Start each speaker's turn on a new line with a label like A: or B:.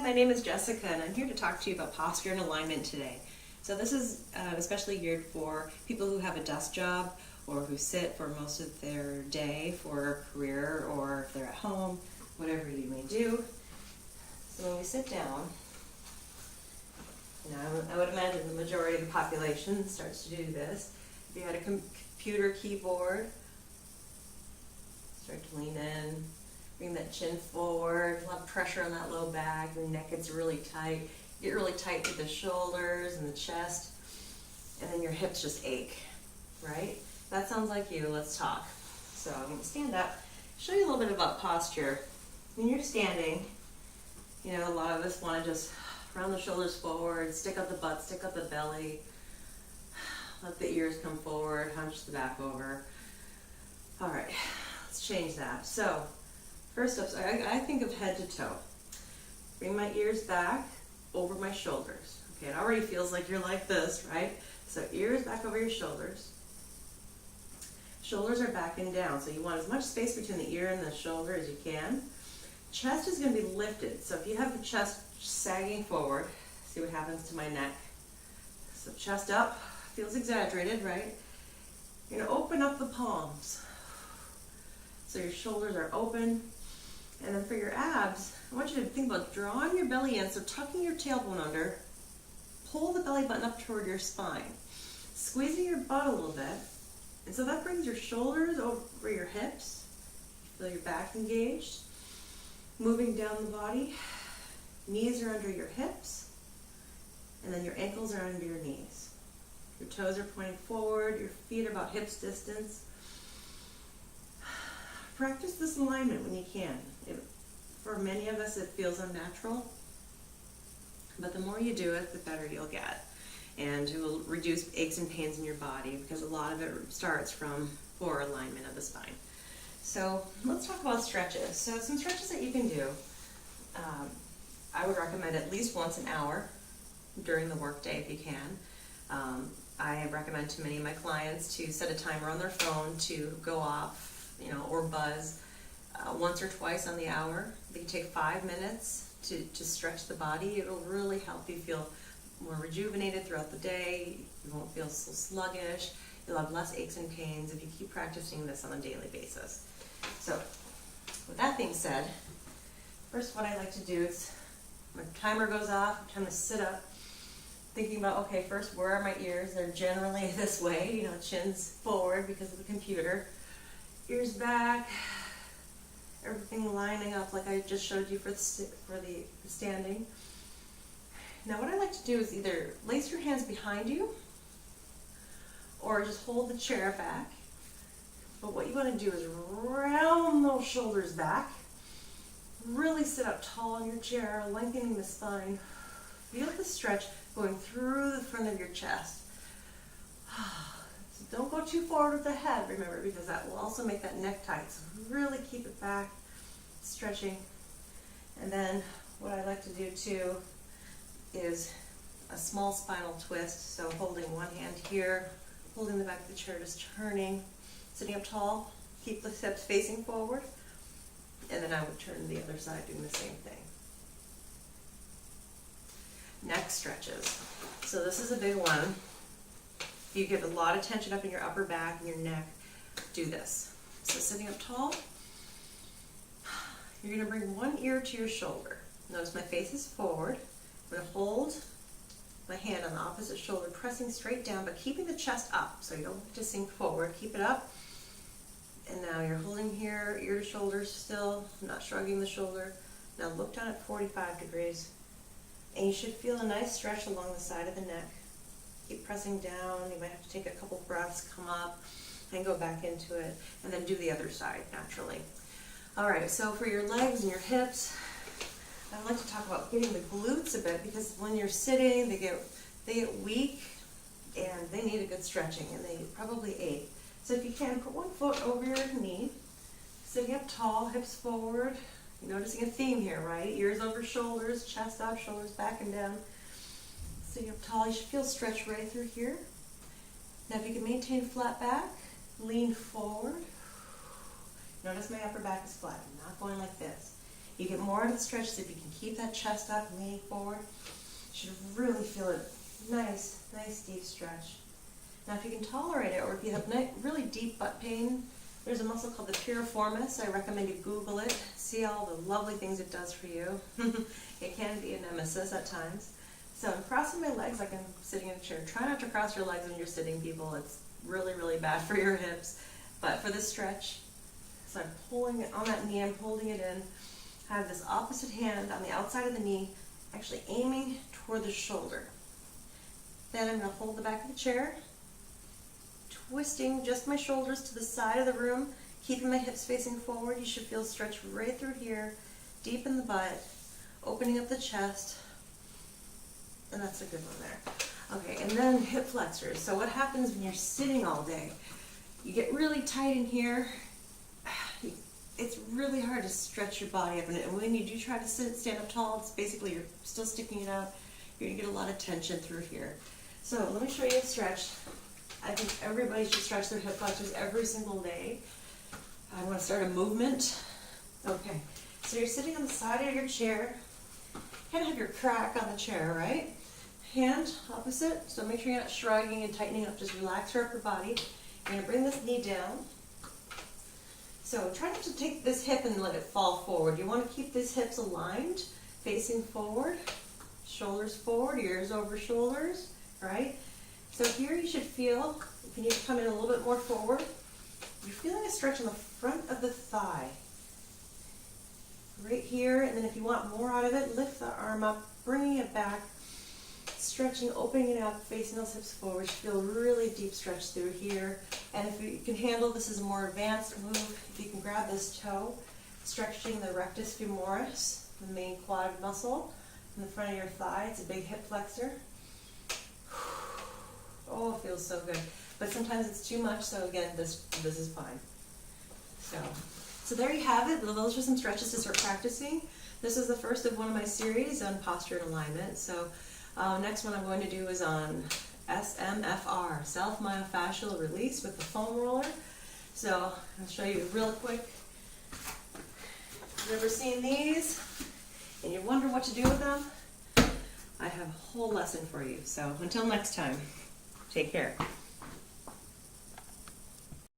A: my name is Jessica and I'm here to talk to you about posture and alignment today. So this is especially geared for people who have a desk job or who sit for most of their day for a career, or if they're at home, whatever you may do. So when we sit down, I would imagine the majority of the population starts to do this. If you had a computer keyboard, start to lean in. Bring that chin forward, a lot of pressure on that low back, your neck gets really tight. Get really tight with the shoulders and the chest, and then your hips just ache, right? That sounds like you, let's talk. So I'm gonna stand up, show you a little bit about posture. When you're standing, you know, a lot of us wanna just round the shoulders forward, stick out the butt, stick out the belly, let the ears come forward, hunch the back over. All right, let's change that. So, first up, so I think of head to toe. Bring my ears back over my shoulders. Okay, it already feels like you're like this, right? So ears back over your shoulders. Shoulders are back and down, so you want as much space between the ear and the shoulder as you can. Chest is going to be lifted, so if you have the chest sagging forward, see what happens to my neck. So chest up, feels exaggerated, right? You're going to open up the palms. So your shoulders are open. And then for your abs, I want you to think about drawing your belly in, so tucking your tailbone under, pull the belly button up toward your spine, squeezing your butt a little bit, and so that brings your shoulders over your hips, feel your back engaged, moving down the body, knees are under your hips, and then your ankles are under your knees. Your toes are pointing forward, your feet are about hips distance. Practice this alignment when you can. For many of us, it feels unnatural, but the more you do it, the better you'll get. And it will reduce aches and pains in your body, because a lot of it starts from poor alignment of the spine. So let's talk about stretches. So some stretches that you can do. I would recommend at least once an hour during the workday if you can. I recommend to many of my clients to set a timer on their phone to go off, or buzz once or twice on the hour. You take 5 minutes to stretch the body. It'll really help you feel more rejuvenated throughout the day. You won't feel so sluggish. You'll have less aches and pains if you keep practicing this on a daily basis. So with that being said, first what I like to do is, when the timer goes off, I'm trying to sit up, thinking about, okay, first, where are my ears? They're generally this way, chin's forward because of the computer. Ears back, everything lining up like I just showed you for the standing. Now what I like to do is either lace your hands behind you or just hold the chair back. But what you want to do is round those shoulders back. Really sit up tall in your chair, lengthening the spine. Feel the stretch going through the front of your chest. So don't go too forward with the head, remember, because that will also make that neck tight. So really keep it back, stretching. And then what I like to do too is a small spinal twist. So holding one hand here, holding the back of the chair, just turning, sitting up tall, keep the hips facing forward. And then I would turn to the other side doing the same thing. Neck stretches. So this is a big one. If you get a lot of tension up in your upper back and your neck, do this. So sitting up tall, you're going to bring one ear to your shoulder. Notice my face is forward. I'm going to hold my hand on the opposite shoulder, pressing straight down, but keeping the chest up so you don't have to sink forward. Keep it up. And now you're holding here, ear to shoulder still, not shrugging the shoulder. Now look down at 45 degrees. And you should feel a nice stretch along the side of the neck. Keep pressing down. You might have to take a couple breaths, come up, and go back into it. And then do the other side naturally. All right, so for your legs and your hips, I'd like to talk about getting the glutes a bit, because when you're sitting, they get weak, and they need a good stretching, and they probably ache. So if you can, put one foot over your knee, sitting up tall, hips forward. You're noticing a theme here, right? Ears over shoulders, chest up, shoulders back and down. Sitting up tall, you should feel stretch right through here. Now if you can maintain flat back, lean forward. Notice my upper back is flat. I'm not going like this. You get more out of the stretch, so if you can keep that chest up, leaning forward, you should really feel it. Nice deep stretch. Now if you can tolerate it, or if you have really deep butt pain, there's a muscle called the piriformis. I recommend you Google it, see all the lovely things it does for you. It can be a nemesis at times. So I'm crossing my legs like I'm sitting in a chair. Try not to cross your legs when you're sitting, people. It's really, really bad for your hips. But for this stretch, so I'm pulling it on that knee, I'm holding it in. I have this opposite hand on the outside of the knee, actually aiming toward the shoulder. Then I'm going to hold the back of the chair, twisting just my shoulders to the side of the room, keeping my hips facing forward. You should feel stretch right through here, deep in the butt, opening up the chest, and that's a good one there. Okay, and then hip flexors. So what happens when you're sitting all day? You get really tight in here. It's really hard to stretch your body up, and when you do try to stand up tall, it's basically you're still sticking it out. You're gonna get a lot of tension through here. So let me show you a stretch. I think everybody should stretch their hip flexors every single day. I want to start a movement. Okay, so you're sitting on the side of your chair. Kind of have your crack on the chair, right? Hand opposite, so make sure you're not shrugging and tightening up, just relax your upper body. You're going to bring this knee down. So try not to take this hip and let it fall forward. You want to keep these hips aligned, facing forward, shoulders forward, ears over shoulders, right? So here you should feel, if you need to come in a little bit more forward, you're feeling a stretch on the front of the thigh. Right here, and then if you want more out of it, lift the arm up, bringing it back, stretching, opening it up, facing those hips forward. You feel really deep stretch through here. And if you can handle, this is a more advanced move, if you can grab this toe, stretching the rectus femoris, the main quad muscle, in the front of your thigh. It's a big hip flexor. Oh, it feels so good. But sometimes it's too much, so again, this is fine. So there you have it. Those are some stretches to start practicing. This is the first of one of my series on posture and alignment. So next one I'm going to do is on SMFR, self-myofascial release with the foam roller. So I'll show you real quick. You've ever seen these and you wonder what to do with them? I have a whole lesson for you. So until next time, take care.